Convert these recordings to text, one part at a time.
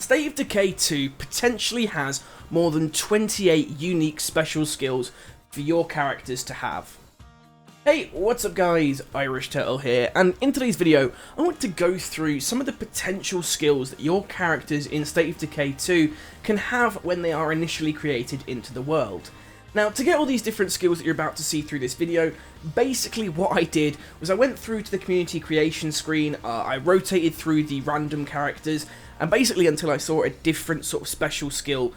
State of Decay 2 potentially has more than 28 unique special skills for your characters to have. Hey, what's up guys, Irish Turtle here, and in today's video I want to go through some of the potential skills that your characters in State of Decay 2 can have when they are initially created into the world. Now, to get all these different skills that you're about to see through this video, basically what I did was I went through to the community creation screen, I rotated through the random characters, and basically until I saw a different sort of special skill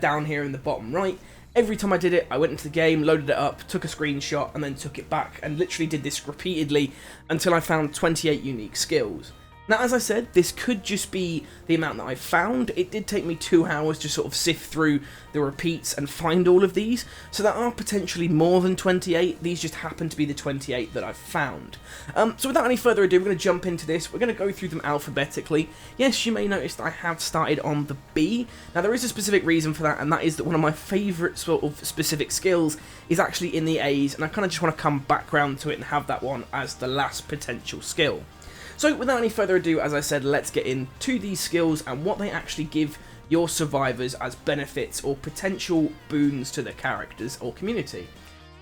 down here in the bottom right. Every time I did it, I went into the game, loaded it up, took a screenshot, and then took it back, and literally did this repeatedly until I found 28 unique skills. Now, as I said, this could just be the amount that I found. It did take me 2 hours to sort of sift through the repeats and find all of these, so there are potentially more than 28. These just happen to be the 28 that I've found. So without any further ado, we're going to jump into this. We're going to go through them alphabetically. Yes, you may notice that I have started on the B. Now, there is a specific reason for that, and that is that one of my favourite sort of specific skills is actually in the A's, and I kind of just want to come back round to it and have that one as the last potential skill. So without any further ado, as I said, let's get into these skills and what they actually give your survivors as benefits or potential boons to their characters or community.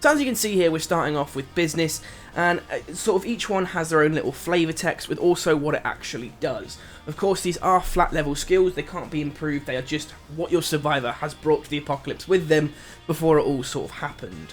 So as you can see here, we're starting off with business, and sort of each one has their own little flavour text with also what it actually does. Of course, these are flat level skills, they can't be improved, they are just what your survivor has brought to the apocalypse with them before it all sort of happened.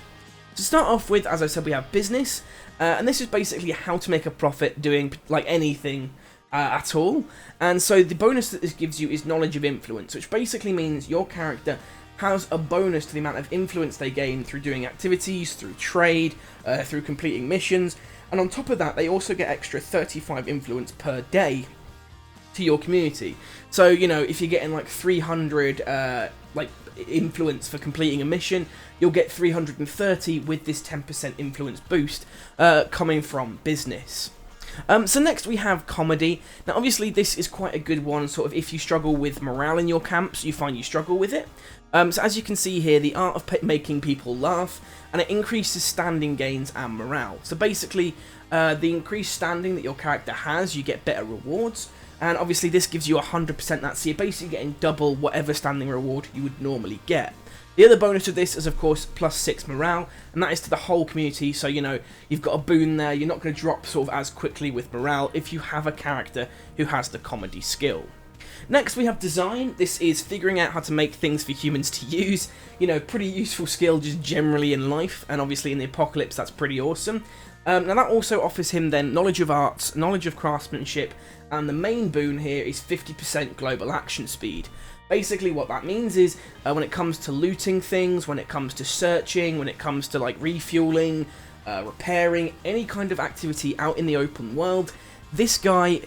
To start off with, as I said, we have business, and this is basically how to make a profit doing like anything at all. And so the bonus that this gives you is knowledge of influence, which basically means your character has a bonus to the amount of influence they gain through doing activities, through trade, through completing missions, and on top of that they also get extra 35 influence per day to your community. So, you know, if you're getting like 300 like influence for completing a mission, you'll get 330 with this 10% influence boost coming from business. So next we have comedy. Now obviously this is quite a good one, sort of if you struggle with morale in your camps, you find you struggle with it. So as you can see here, the art of making people laugh, and it increases standing gains and morale. So basically the increased standing that your character has, you get better rewards. And obviously this gives you 100% that, so you're basically getting double whatever standing reward you would normally get. The other bonus of this is of course +6 morale, and that is to the whole community, so you know, you've got a boon there, you're not going to drop sort of as quickly with morale if you have a character who has the comedy skill. Next we have design. This is figuring out how to make things for humans to use. You know, pretty useful skill just generally in life, and obviously in the apocalypse that's pretty awesome. Now that also offers him then knowledge of arts, knowledge of craftsmanship, and the main boon here is 50% global action speed. Basically what that means is when it comes to looting things, when it comes to searching, when it comes to like refueling, repairing, any kind of activity out in the open world, this guy,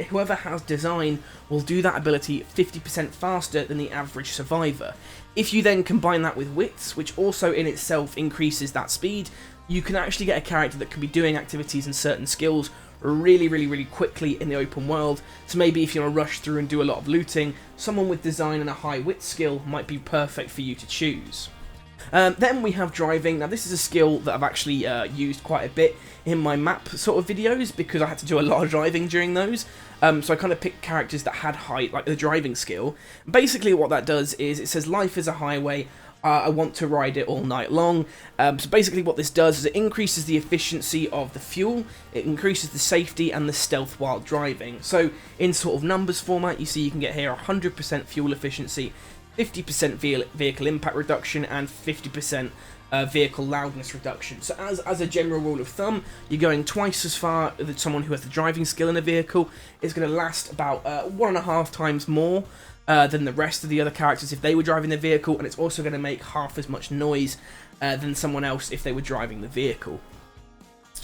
whoever has design, will do that ability 50% faster than the average survivor. If you then combine that with wits, which also in itself increases that speed, you can actually get a character that can be doing activities and certain skills really quickly in the open world. So maybe if you want to rush through and do a lot of looting, someone with design and a high wit skill might be perfect for you to choose. Then we have driving. Now this is a skill that I've actually used quite a bit in my map sort of videos because I had to do a lot of driving during those. So I kind of picked characters that had high, like the driving skill. Basically what that does is it says life is a highway, I want to ride it all night long. So basically what this does is it increases the efficiency of the fuel, it increases the safety and the stealth while driving. So in sort of numbers format, you see you can get here 100% fuel efficiency, 50% vehicle impact reduction, and 50% vehicle loudness reduction. So as a general rule of thumb, you're going twice as far as someone who has the driving skill in a vehicle. It's going to last about 1.5 times more than the rest of the other characters if they were driving the vehicle, and it's also going to make half as much noise than someone else if they were driving the vehicle.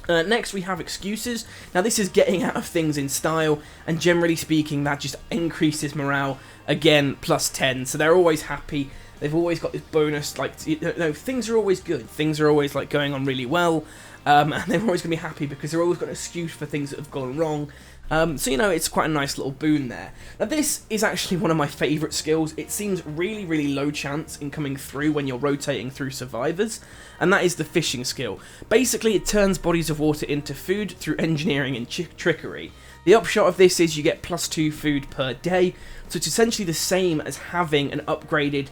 Next we have excuses. Now this is getting out of things in style, and generally speaking that just increases morale, again +10, so they're always happy. They've always got this bonus, like, you know, things are always good, things are always like going on really well, and they're always going to be happy because they're always got an excuse for things that have gone wrong. So, you know, it's quite a nice little boon there. Now, this is actually one of my favourite skills. It seems really, really low chance in coming through when you're rotating through survivors, and that is the fishing skill. Basically, it turns bodies of water into food through engineering and trickery. The upshot of this is you get +2 food per day, so it's essentially the same as having an upgraded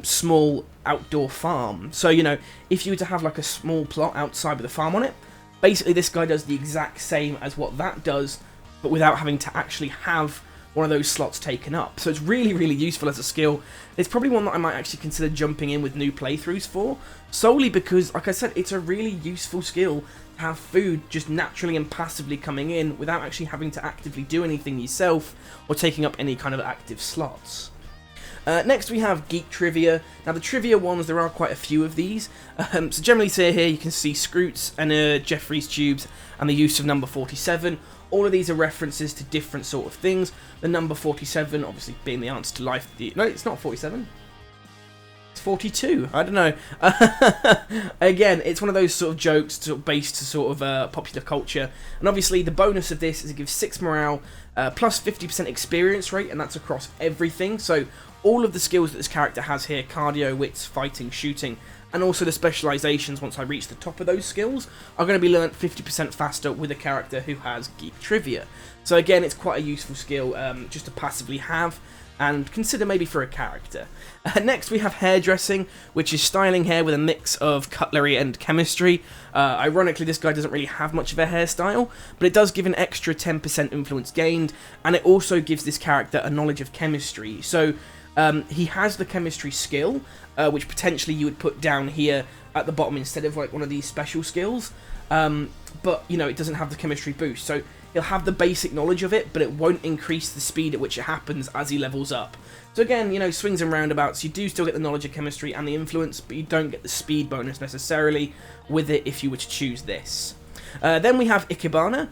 small outdoor farm. So, you know, if you were to have like a small plot outside with a farm on it, basically this guy does the exact same as what that does, but without having to actually have one of those slots taken up. So it's really, really useful as a skill. It's probably one that I might actually consider jumping in with new playthroughs for, solely because, like I said, it's a really useful skill to have food just naturally and passively coming in without actually having to actively do anything yourself or taking up any kind of active slots. Next we have Geek Trivia. Now the trivia ones, there are quite a few of these. So generally say here you can see Scroots and Jeffrey's tubes and the use of number 47. All of these are references to different sort of things. The number 47 obviously being the answer to life. No, it's not 47. It's 42. I don't know. Again, it's one of those sort of jokes based to sort of popular culture. And obviously the bonus of this is it gives 6 morale, plus 50% experience rate, and that's across everything. So all of the skills that this character has here, cardio, wits, fighting, shooting, and also the specializations once I reach the top of those skills, are going to be learnt 50% faster with a character who has Geek Trivia. So again, it's quite a useful skill just to passively have, and consider maybe for a character. Next we have Hairdressing, which is styling hair with a mix of cutlery and chemistry. Ironically, this guy doesn't really have much of a hairstyle, but it does give an extra 10% influence gained, and it also gives this character a knowledge of chemistry. So he has the chemistry skill, which potentially you would put down here at the bottom instead of like one of these special skills, but you know, it doesn't have the chemistry boost, so he'll have the basic knowledge of it, but it won't increase the speed at which it happens as he levels up. So again, you know, swings and roundabouts, you do still get the knowledge of chemistry and the influence, but you don't get the speed bonus necessarily with it if you were to choose this. Then we have Ikebana,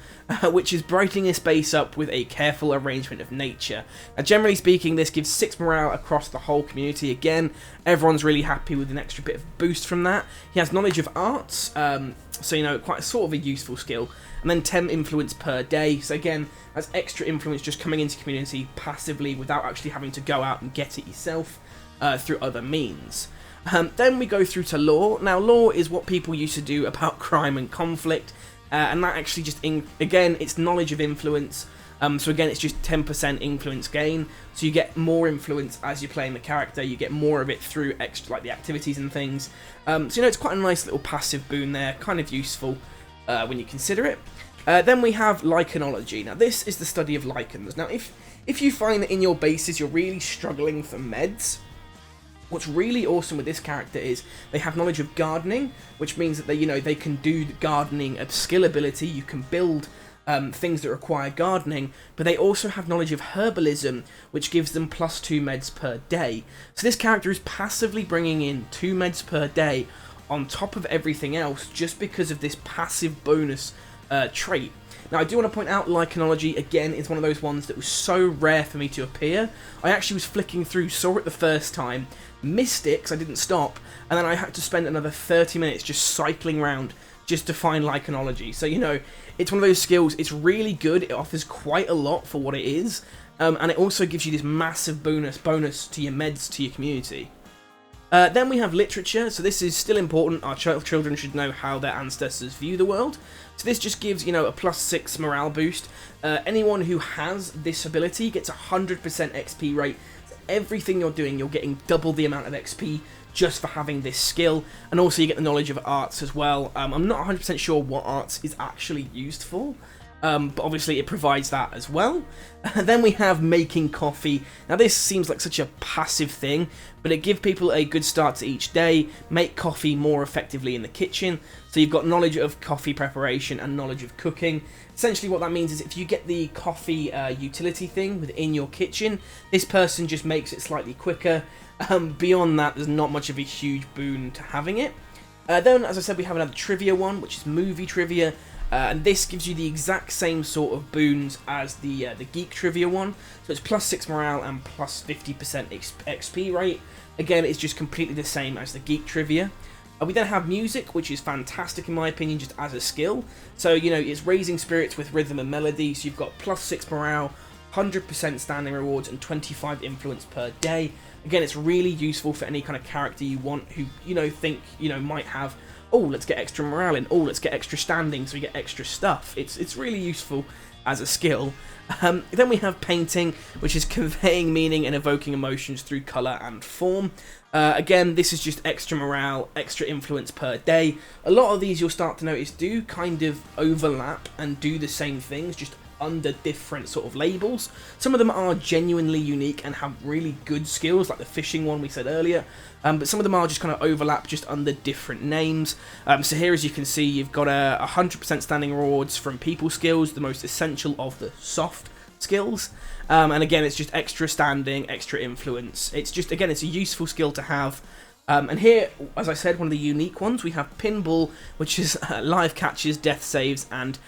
which is brightening a space up with a careful arrangement of nature. Now, generally speaking, this gives 6 morale across the whole community. Again, everyone's really happy with an extra bit of boost from that. He has knowledge of arts, so, you know, quite a sort of a useful skill. And then 10 influence per day, so again, that's extra influence just coming into community passively without actually having to go out and get it yourself through other means. Then we go through to law. Now, law is what people used to do about crime and conflict, and that actually just, again, it's knowledge of influence. So again, it's just 10% influence gain, so you get more influence as you're playing the character, you get more of it through extra, like the activities and things. So, you know, it's quite a nice little passive boon there, kind of useful when you consider it. Then we have lichenology. Now, this is the study of lichens. Now, if you find that in your bases you're really struggling for meds, what's really awesome with this character is they have knowledge of gardening, which means that they can do the gardening skill ability. You can build things that require gardening, but they also have knowledge of herbalism, which gives them +2 meds per day. So this character is passively bringing in 2 meds per day on top of everything else, just because of this passive bonus trait. Now, I do want to point out lichenology, again, is one of those ones that was so rare for me to appear. I actually was flicking through, saw it the first time, missed it because I didn't stop, and then I had to spend another 30 minutes just cycling around just to find lichenology. So, you know, it's one of those skills, it's really good, it offers quite a lot for what it is, and it also gives you this massive bonus to your meds, to your community. Then we have literature, so this is still important. Our children should know how their ancestors view the world. So this just gives, you know, a +6 morale boost. Anyone who has this ability gets 100% XP rate. So everything you're doing, you're getting double the amount of XP just for having this skill. And also you get the knowledge of arts as well. I'm not 100% sure what arts is actually used for, but obviously it provides that as well. Then we have making coffee. Now this seems like such a passive thing, but it gives people a good start to each day, make coffee more effectively in the kitchen. So you've got knowledge of coffee preparation and knowledge of cooking. Essentially what that means is if you get the coffee utility thing within your kitchen, this person just makes it slightly quicker. Beyond that, there's not much of a huge boon to having it. Then, as I said, we have another trivia one, which is movie trivia. And this gives you the exact same sort of boons as the Geek Trivia one. So it's +6 morale and +50% XP rate. Again, it's just completely the same as the Geek Trivia. We then have music, which is fantastic in my opinion, just as a skill. So, you know, it's raising spirits with rhythm and melody. So you've got +6 morale, 100% standing rewards, and 25 influence per day. Again, it's really useful for any kind of character you want who, you know, think, you know, might have, oh, let's get extra morale in, oh, let's get extra standing so we get extra stuff. It's really useful as a skill. Then we have painting, which is conveying meaning and evoking emotions through colour and form. Again, this is just extra morale, extra influence per day. A lot of these you'll start to notice do kind of overlap and do the same things, just under different sort of labels. Some of them are genuinely unique and have really good skills, like the fishing one we said earlier, but some of them are just kind of overlap just under different names. So here, as you can see, you've got 100% standing rewards from people skills, the most essential of the soft skills, and again, it's just extra standing, extra influence. It's just, again, it's a useful skill to have. And here, as I said, one of the unique ones, we have pinball, which is live catches, death saves, and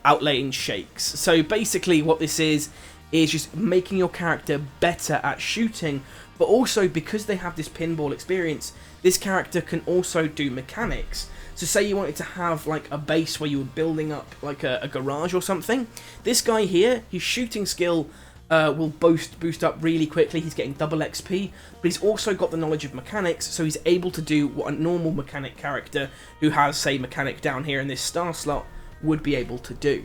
outlaying shakes. So basically what this is just making your character better at shooting, but also because they have this pinball experience, this character can also do mechanics. So say you wanted to have like a base where you were building up like a garage or something, this guy here, his shooting skill will boost up really quickly. He's getting double XP, but he's also got the knowledge of mechanics, so he's able to do what a normal mechanic character who has, say, mechanic down here in this star slot would be able to do.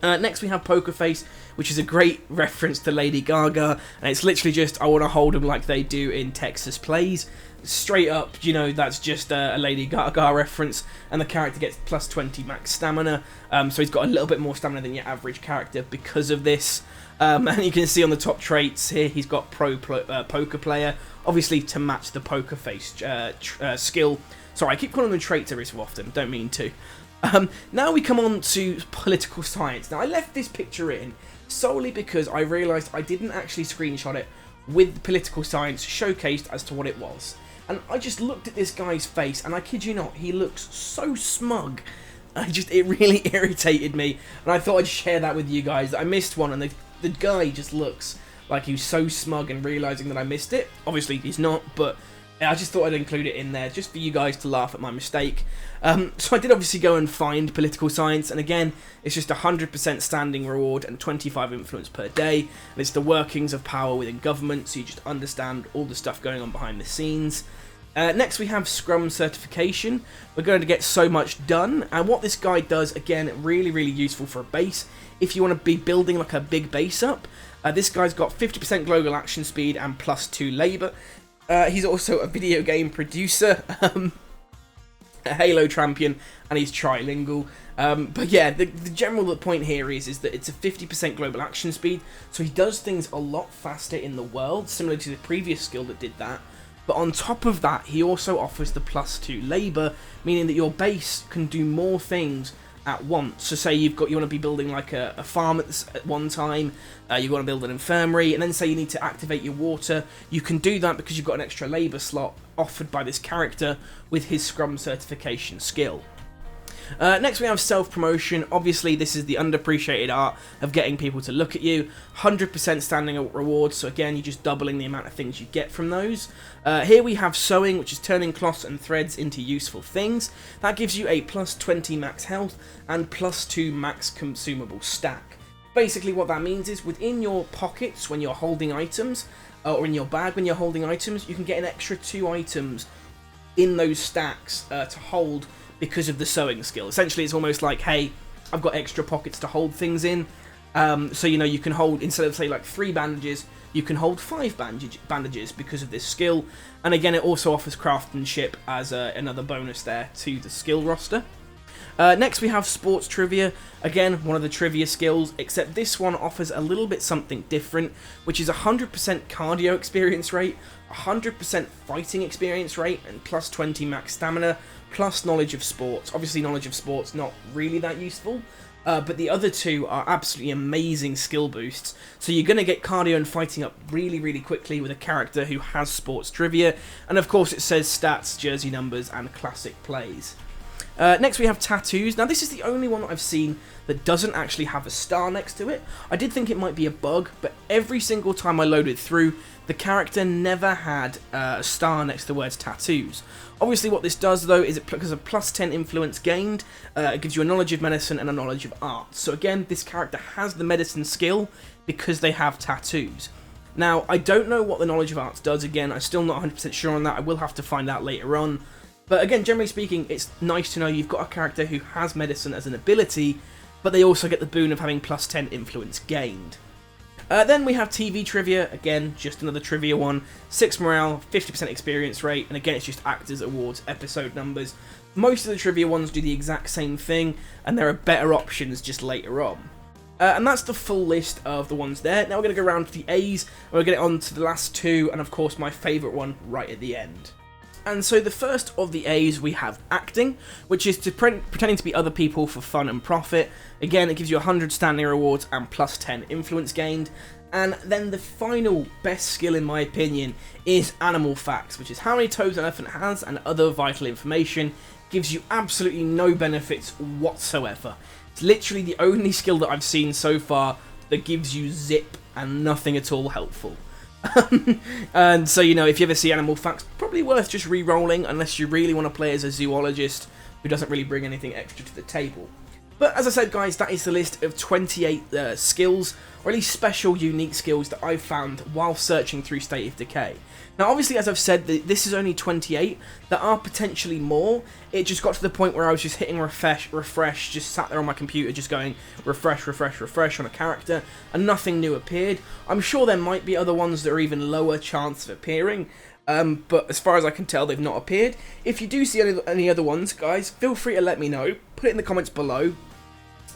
Next we have Poker Face, which is a great reference to Lady Gaga, and it's literally just, I want to hold them like they do in Texas Plays. Straight up, you know, that's just a Lady Gaga reference, and the character gets +20 max stamina, so he's got a little bit more stamina than your average character because of this. And you can see on the top traits here, he's got Poker Player, obviously to match the Poker Face skill. Sorry, I keep calling them traits every so often, don't mean to. Now we come on to political science. Now, I left this picture in solely because I realised I didn't actually screenshot it with political science showcased as to what it was. And I just looked at this guy's face, and I kid you not, he looks so smug. It really irritated me, and I thought I'd share that with you guys. I missed one, and the guy just looks like he was so smug and realising that I missed it. Obviously, he's not, but I just thought I'd include it in there just for you guys to laugh at my mistake. So I did obviously go and find political science, and again, it's just 100% standing reward and 25 influence per day, and it's the workings of power within government, so you just understand all the stuff going on behind the scenes. Next we have Scrum certification. We're going to get so much done, and what this guy does, again, really useful for a base. If you want to be building like a big base up, this guy's got 50% global action speed and +2 labour. He's also a video game producer, a Halo champion, and he's trilingual. But yeah, the general point here is that it's a 50% global action speed, so he does things a lot faster in the world, similar to the previous skill that did that. But on top of that, he also offers the +2 labour, meaning that your base can do more things at once. So say you want to be building like a farm at one time, you want to build an infirmary, and then say you need to activate your water, you can do that because you've got an extra labour slot offered by this character with his Scrum certification skill. Next we have self-promotion. Obviously this is the underappreciated art of getting people to look at you. 100% standing rewards, so again you're just doubling the amount of things you get from those. Here we have sewing, which is turning cloths and threads into useful things. That gives you a +20 max health and +2 max consumable stack. Basically what that means is within your pockets when you're holding items, or in your bag when you're holding items, you can get an extra 2 items in those stacks to hold because of the sewing skill. Essentially, it's almost like, hey, I've got extra pockets to hold things in. So, you know, you can hold, instead of, say, like 3 bandages, you can hold 5 bandages because of this skill. And again, it also offers craftsmanship as another bonus there to the skill roster. Next, we have sports trivia. Again, one of the trivia skills, except this one offers a little bit something different, which is 100% cardio experience rate, 100% fighting experience rate, and +20 max stamina, plus knowledge of sports. Obviously, knowledge of sports not really that useful, but the other two are absolutely amazing skill boosts. So you're going to get cardio and fighting up really quickly with a character who has sports trivia, and of course it says stats, jersey numbers, and classic plays. Next we have tattoos. Now this is the only one that I've seen that doesn't actually have a star next to it. I did think it might be a bug, but every single time I loaded through, the character never had a star next to the words tattoos. Obviously what this does though is because of plus 10 influence gained, it gives you a knowledge of medicine and a knowledge of art. So again, this character has the medicine skill because they have tattoos. Now, I don't know what the knowledge of arts does. Again, I'm still not 100% sure on that. I will have to find out later on. But again, generally speaking, it's nice to know you've got a character who has medicine as an ability, but they also get the boon of having plus 10 influence gained. Then we have TV trivia. Again, just another trivia one. 6 morale, 50% experience rate, and again, it's just actors, awards, episode numbers. Most of the trivia ones do the exact same thing, and there are better options just later on. And that's the full list of the ones there. Now we're going to go around to the A's, and we'll get on to the last two, and of course my favourite one right at the end. And so the first of the A's we have acting, which is pretending to be other people for fun and profit. Again, it gives you 100 standing rewards and plus 10 influence gained. And then the final best skill in my opinion is animal facts, which is how many toes an elephant has and other vital information. Gives you absolutely no benefits whatsoever. It's literally the only skill that I've seen so far that gives you zip and nothing at all helpful. And so, you know, if you ever see animal facts, probably worth just re-rolling unless you really want to play as a zoologist who doesn't really bring anything extra to the table. But as I said, guys, that is the list of 28 skills, or at least special, unique skills that I've found while searching through State of Decay. Now, obviously, as I've said, this is only 28. There are potentially more. It just got to the point where I was just hitting refresh, just sat there on my computer, just going refresh, refresh, refresh on a character, and nothing new appeared. I'm sure there might be other ones that are even lower chance of appearing, but as far as I can tell, they've not appeared. If you do see any other ones, guys, feel free to let me know. Put it in the comments below.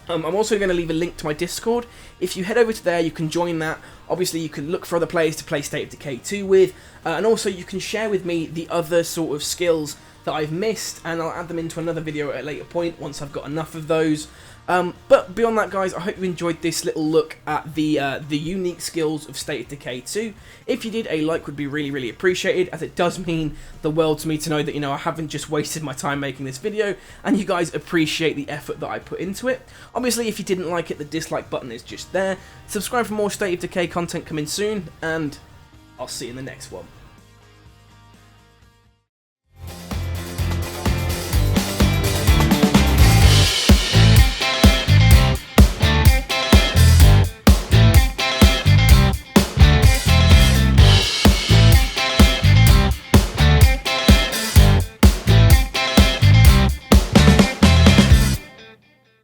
I'm also going to leave a link to my Discord. If you head over to there, you can join that. Obviously, you can look for other players to play State of Decay 2 with, and also you can share with me the other sort of skills that I've missed, and I'll add them into another video at a later point once I've got enough of those. But beyond that, guys, I hope you enjoyed this little look at the unique skills of State of Decay 2. If you did, a like would be really, really appreciated, as it does mean the world to me to know that, you know, I haven't just wasted my time making this video, and you guys appreciate the effort that I put into it. Obviously, if you didn't like it, the dislike button is just there. Subscribe for more State of Decay content coming soon, and I'll see you in the next one.